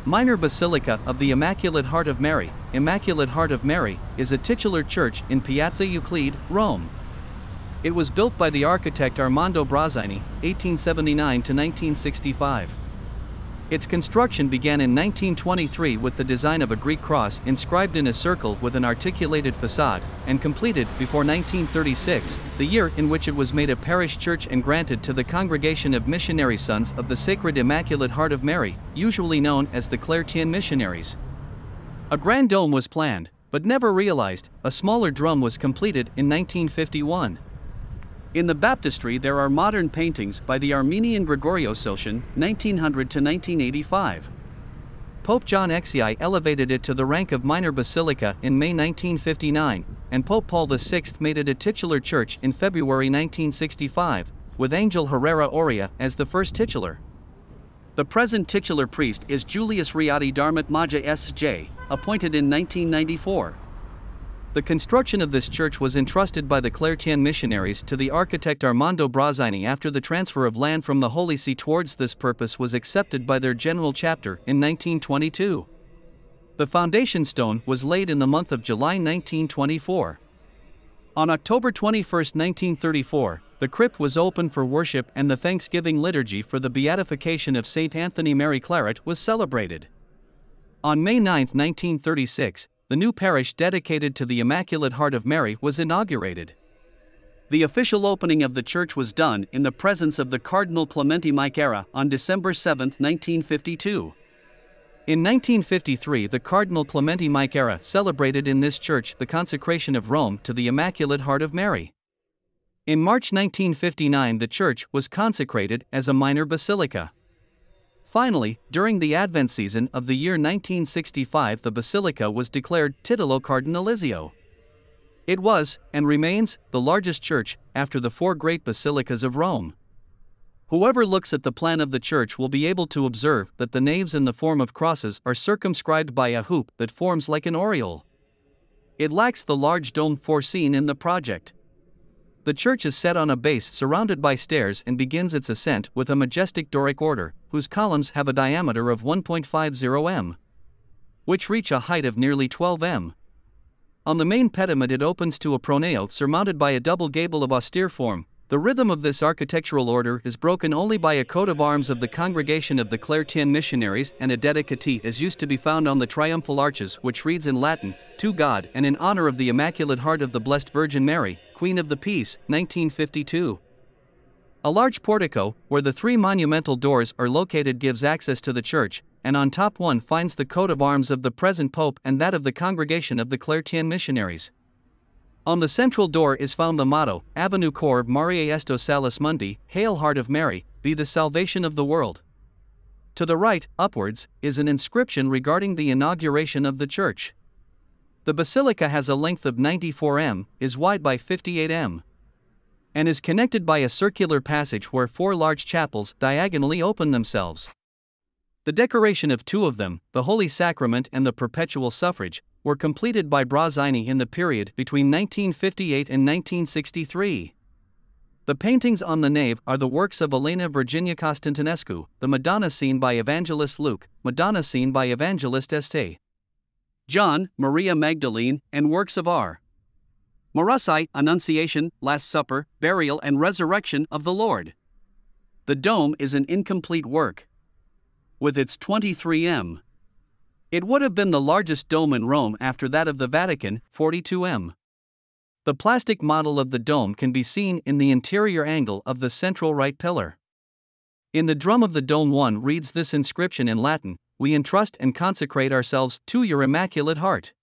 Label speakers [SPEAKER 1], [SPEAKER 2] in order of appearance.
[SPEAKER 1] Minor Basilica of the Immaculate Heart of Mary. Immaculate Heart of Mary is a titular church in Piazza Euclide, Rome. It was built by the architect Armando Brazzini, 1879 to 1965. Its construction began in 1923 with the design of a Greek cross inscribed in a circle with an articulated facade, and completed before 1936, the year in which it was made a parish church and granted to the Congregation of Missionary Sons of the Sacred Immaculate Heart of Mary, usually known as the Claretian Missionaries. A grand dome was planned, but never realized. A smaller drum was completed in 1951. In the baptistry there are modern paintings by the Armenian Gregorio Silshin, 1900 to 1985. Pope John XI elevated it to the rank of minor basilica in May 1959, and Pope Paul VI made it a titular church in February 1965, with Angel Herrera Oria as the first titular. The present titular priest is Julius Riati Darmat Maja S.J., appointed in 1994. The construction of this church was entrusted by the Claretian missionaries to the architect Armando Brazzini after the transfer of land from the Holy See towards this purpose was accepted by their general chapter in 1922. The foundation stone was laid in the month of July 1924. On October 21, 1934, the crypt was opened for worship and the Thanksgiving liturgy for the beatification of Saint Anthony Mary Claret was celebrated. On May 9, 1936, the new parish dedicated to the Immaculate Heart of Mary was inaugurated. The official opening of the church was done in the presence of the Cardinal Clemente Michera on December 7, 1952. In 1953, the Cardinal Clemente Michera celebrated in this church the consecration of Rome to the Immaculate Heart of Mary. In March 1959, the church was consecrated as a minor basilica. Finally, during the Advent season of the year 1965, the basilica was declared titulo cardinalizio. It was, and remains, the largest church, after the four great basilicas of Rome. Whoever looks at the plan of the church will be able to observe that the naves in the form of crosses are circumscribed by a hoop that forms like an aureole. It lacks the large dome foreseen in the project. The church is set on a base surrounded by stairs and begins its ascent with a majestic Doric order, whose columns have a diameter of 1.50 m, which reach a height of nearly 12 m. On the main pediment it opens to a proneo surmounted by a double gable of austere form. The rhythm of this architectural order is broken only by a coat of arms of the Congregation of the Claretian Missionaries and a dedicatee as used to be found on the triumphal arches, which reads in Latin, "To God and in honor of the Immaculate Heart of the Blessed Virgin Mary, Queen of the Peace, 1952. A large portico, where the three monumental doors are located, gives access to the church, and on top one finds the coat of arms of the present Pope and that of the Congregation of the Claretian Missionaries. On the central door is found the motto, Avenue Cor Mariae Esto Salus Mundi, Hail Heart of Mary, be the salvation of the world. To the right, upwards, is an inscription regarding the inauguration of the church. The basilica has a length of 94 m, is wide by 58 m, and is connected by a circular passage where four large chapels diagonally open themselves. The decoration of two of them, the Holy Sacrament and the Perpetual Suffrage, were completed by Brazzini in the period between 1958 and 1963. The paintings on the nave are the works of Elena Virginia Constantinescu, the Madonna scene by Evangelist Luke, Madonna scene by Evangelist St. John, Maria Magdalene, and works of R. Marassi, Annunciation, Last Supper, Burial and Resurrection of the Lord. The dome is an incomplete work. With its 23 m, it would have been the largest dome in Rome after that of the Vatican, 42 m. The plastic model of the dome can be seen in the interior angle of the central right pillar. In the drum of the dome one reads this inscription in Latin, "We entrust and consecrate ourselves to your Immaculate Heart."